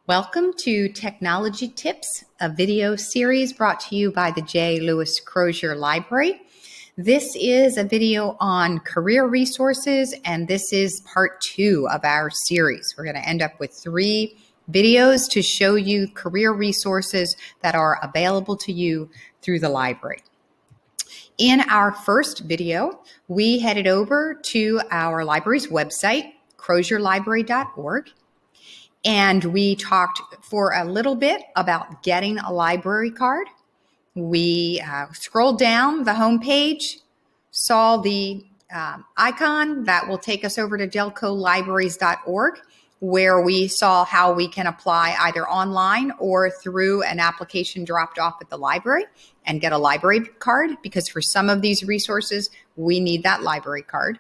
Welcome to Technology Tips, a video series brought to you by the J. Lewis Crozer Library. This is a video on career resources, and this is part 2 of our series. We're going to end up with 3 videos to show you career resources that are available to you through the library. In our first video, we headed over to our library's website, crozerlibrary.org. And we talked for a little bit about getting a library card. We scrolled down the homepage, saw the icon that will take us over to delcolibraries.org, where we saw how we can apply either online or through an application dropped off at the library and get a library card, because for some of these resources, we need that library card.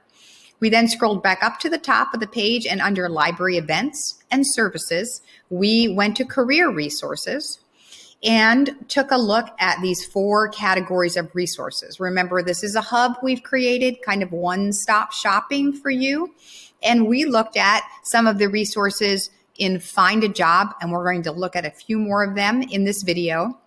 We then scrolled back up to the top of the page, and under library events and services, we went to career resources and took a look at these 4 categories of resources. Remember, this is a hub we've created, kind of one-stop shopping for you. And we looked at some of the resources in Find a Job, and we're going to look at a few more of them in this video.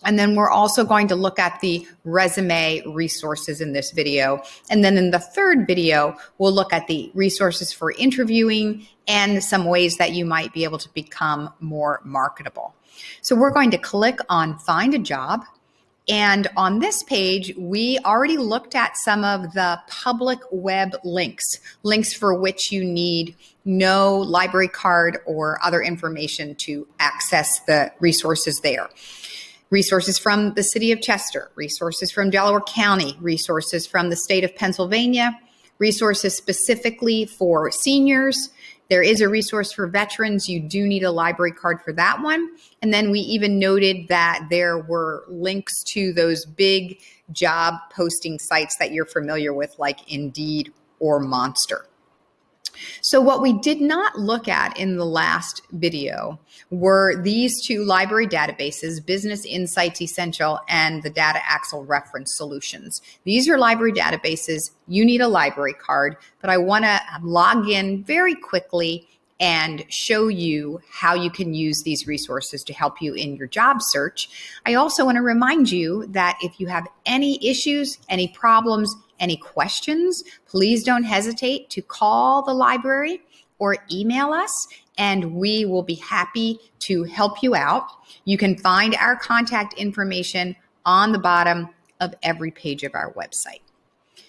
And then we're also going to look at the resume resources in this video. And then in the third video, we'll look at the resources for interviewing and some ways that you might be able to become more marketable. So we're going to click on Find a Job. And on this page, we already looked at some of the public web links for which you need no library card or other information to access the resources there. Resources from the city of Chester, resources from Delaware County, resources from the state of Pennsylvania, resources specifically for seniors. There is a resource for veterans. You do need a library card for that one. And then we even noted that there were links to those big job posting sites that you're familiar with, like Indeed or Monster. So what we did not look at in the last video were these 2 library databases, Business Insights Essential and the Data Axle Reference Solutions. These are library databases. You need a library card, but I want to log in very quickly and show you how you can use these resources to help you in your job search. I also want to remind you that if you have any issues, any problems, any questions, please don't hesitate to call the library or email us, and we will be happy to help you out. You can find our contact information on the bottom of every page of our website.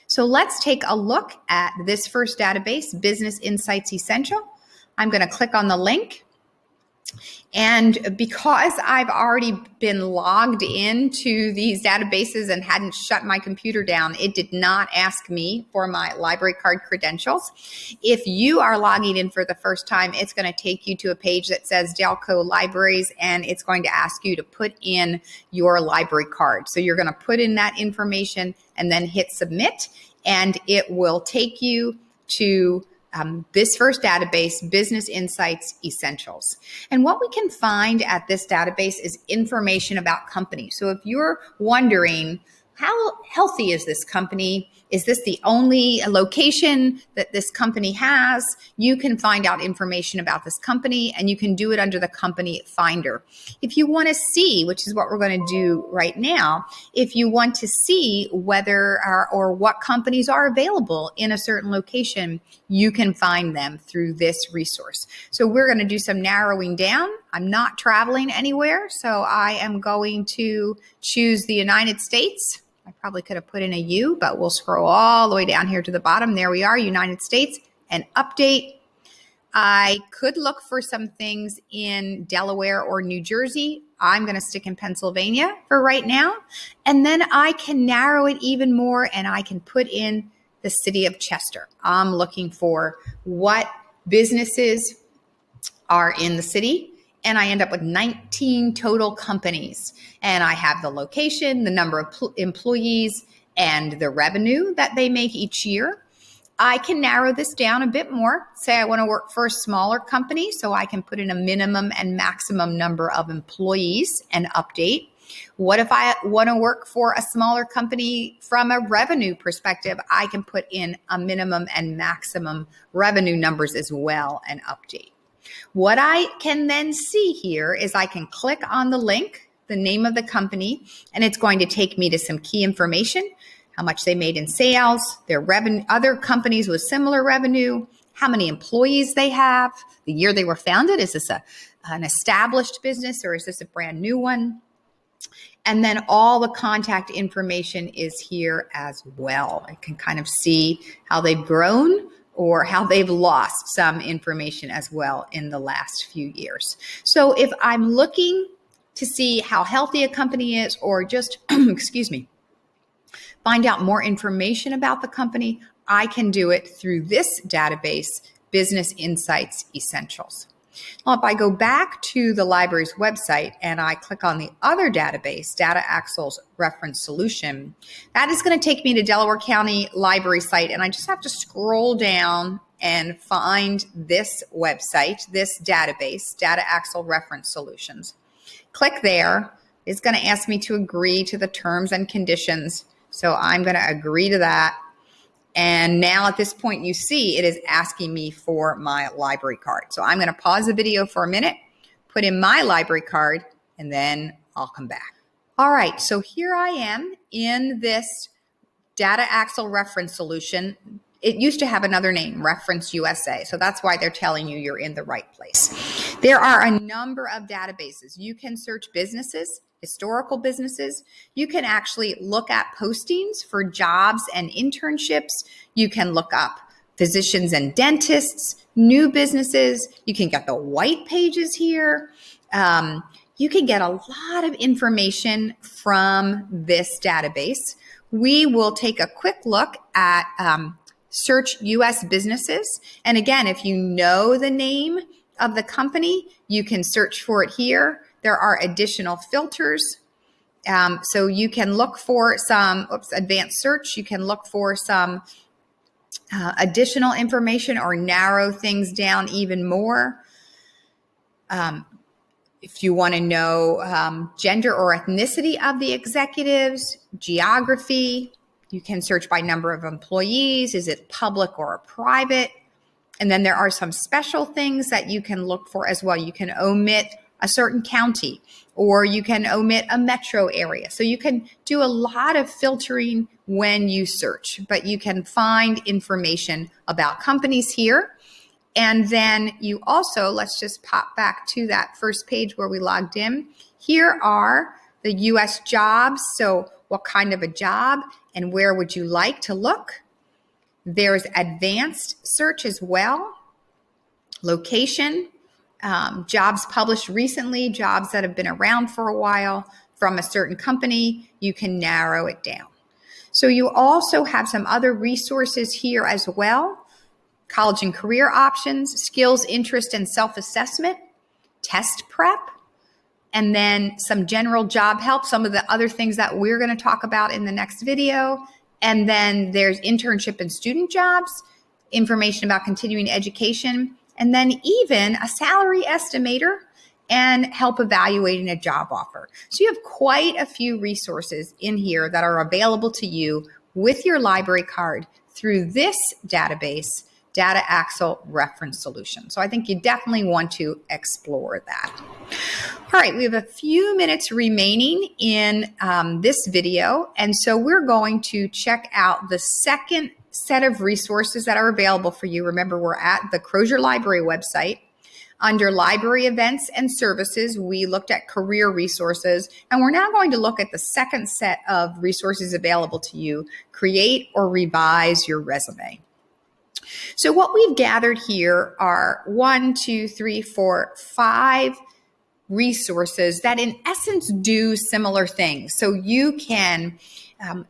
So let's take a look at this first database, Business Insights Essential. I'm going to click on the link. And because I've already been logged into these databases and hadn't shut my computer down, it did not ask me for my library card credentials. If you are logging in for the first time, it's going to take you to a page that says Delco Libraries, and it's going to ask you to put in your library card. So you're going to put in that information and then hit submit, and it will take you to this first database, Business Insights Essentials. And what we can find at this database is information about companies. So if you're wondering, how healthy is this company? Is this the only location that this company has? You can find out information about this company, and you can do it under the company finder. If you want to see, which is what we're going to do right now, if you want to see whether or what companies are available in a certain location, you can find them through this resource. So we're going to do some narrowing down. I'm not traveling anywhere, so I am going to choose the United States. I probably could have put in a U, but we'll scroll all the way down here to the bottom. There we are, United States, and update. I could look for some things in Delaware or New Jersey. I'm going to stick in Pennsylvania for right now. And then I can narrow it even more, and I can put in the city of Chester. I'm looking for what businesses are in the city, and I end up with 19 total companies. And I have the location, the number of employees, and the revenue that they make each year. I can narrow this down a bit more. Say I want to work for a smaller company, so I can put in a minimum and maximum number of employees and update. What if I want to work for a smaller company from a revenue perspective? I can put in a minimum and maximum revenue numbers as well and update. What I can then see here is I can click on the link, the name of the company, and it's going to take me to some key information, how much they made in sales, their revenue, other companies with similar revenue, how many employees they have, the year they were founded. Is this an established business or is this a brand new one? And then all the contact information is here as well. I can kind of see how they've grown or how they've lost some information as well in the last few years. So if I'm looking to see how healthy a company is or just, excuse me, find out more information about the company, I can do it through this database, Business Insights Essentials. Well, if I go back to the library's website and I click on the other database, Data Axle's Reference Solution, that is going to take me to Delaware County Library site, and I just have to scroll down and find this website, this database, Data Axle Reference Solutions. Click there. It's going to ask me to agree to the terms and conditions, so I'm going to agree to that. And now at this point, you see it is asking me for my library card. So I'm going to pause the video for a minute, put in my library card, and then I'll come back. All right, so here I am in this Data Axle Reference Solution. It used to have another name, Reference USA. So that's why they're telling you you're in the right place. There are a number of databases. You can search businesses, historical businesses. You can actually look at postings for jobs and internships. You can look up physicians and dentists, new businesses. You can get the white pages here. You can get a lot of information from this database. We will take a quick look at search U.S. businesses. And again, if you know the name of the company, you can search for it here. There are additional filters. So you can look for some advanced search. You can look for some additional information or narrow things down even more. If you want to know gender or ethnicity of the executives, geography, you can search by number of employees. Is it public or private? And then there are some special things that you can look for as well. You can omit a certain county, or you can omit a metro area. So you can do a lot of filtering when you search, but you can find information about companies here. And then you also, let's just pop back to that first page where we logged in. Here are the U.S. jobs. So what kind of a job and where would you like to look? There's advanced search as well. Location, jobs published recently, jobs that have been around for a while from a certain company, you can narrow it down. So you also have some other resources here as well. College and career options, skills, interest, and self-assessment, test prep, and then some general job help, some of the other things that we're going to talk about in the next video. And then there's internship and student jobs, information about continuing education, and then even a salary estimator and help evaluating a job offer. So you have quite a few resources in here that are available to you with your library card through this database, Data Axle Reference Solution. So I think you definitely want to explore that. All right, we have a few minutes remaining in this video, and so we're going to check out the second set of resources that are available for you. Remember, we're at the Crozer Library website. Under Library Events and Services, we looked at career resources, and we're now going to look at the second set of resources available to you, create or revise your resume. So what we've gathered here are 5 resources that in essence do similar things. So you can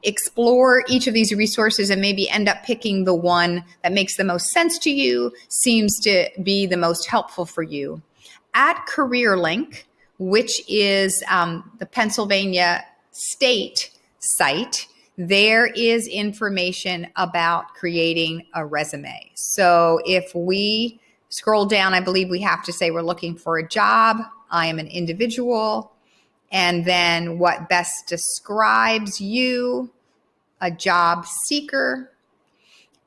explore each of these resources and maybe end up picking the one that makes the most sense to you, seems to be the most helpful for you. At CareerLink, which is the Pennsylvania state site, there is information about creating a resume. So if we scroll down, I believe we have to say we're looking for a job. I am an individual. And then what best describes you, a job seeker.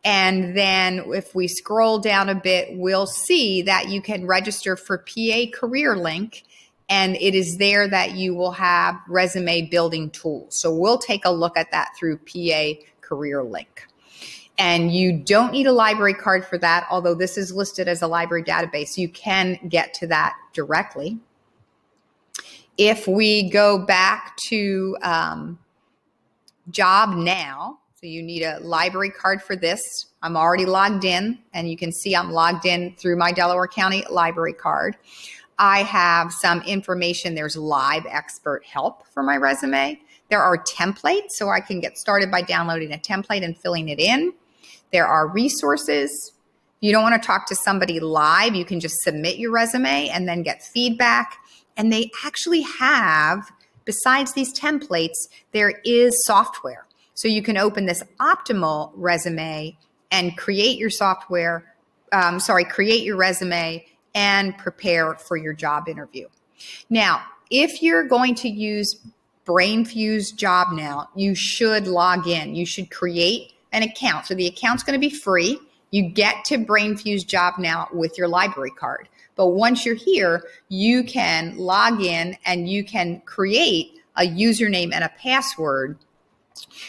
And then if we scroll down a bit, we'll see that you can register for PA Career Link, and it is there that you will have resume building tools. So we'll take a look at that through PA Career Link. And you don't need a library card for that, although this is listed as a library database. You can get to that directly. If we go back to Job Now, so you need a library card for this. I'm already logged in, and you can see I'm logged in through my Delaware County library card. I have some information. There's live expert help for my resume. There are templates, so I can get started by downloading a template and filling it in. There are resources. If you don't want to talk to somebody live, you can just submit your resume and then get feedback. And they actually have, besides these templates, there is software. So you can open this Optimal resume and create your create your resume and prepare for your job interview. Now, if you're going to use BrainFuse Job Now, you should log in. You should create an account. So the account's going to be free. You get to BrainFuse Job Now with your library card. But once you're here, you can log in and you can create a username and a password.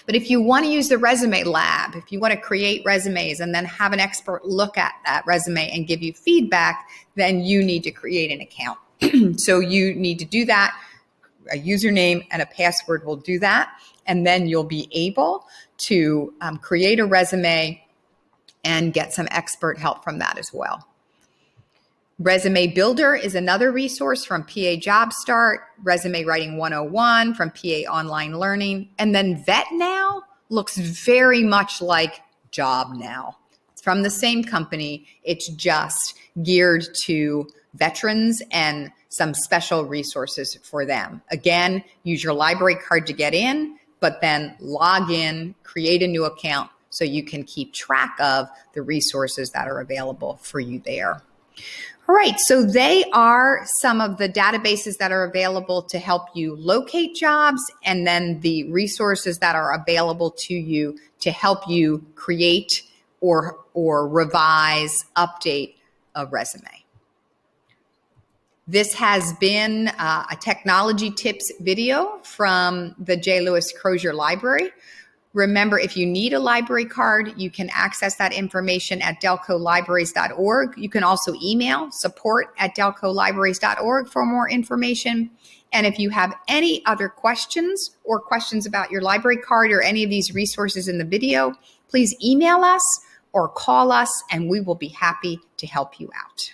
But if you want to use the resume lab, if you want to create resumes and then have an expert look at that resume and give you feedback, then you need to create an account. So you need to do that. A username and a password will do that. And then you'll be able to create a resume and get some expert help from that as well. Resume Builder is another resource from PA Job Start, Resume Writing 101 from PA Online Learning, and then Vet Now looks very much like Job Now. It's from the same company. It's just geared to veterans and some special resources for them. Again, use your library card to get in, but then log in, create a new account so you can keep track of the resources that are available for you there. All right, so they are some of the databases that are available to help you locate jobs, and then the resources that are available to you to help you create or revise, update a resume. This has been a technology tips video from the J. Lewis Crozer Library. Remember, if you need a library card, you can access that information at delcolibraries.org. You can also email support@delcolibraries.org for more information. And if you have any other questions or questions about your library card or any of these resources in the video, please email us or call us, and we will be happy to help you out.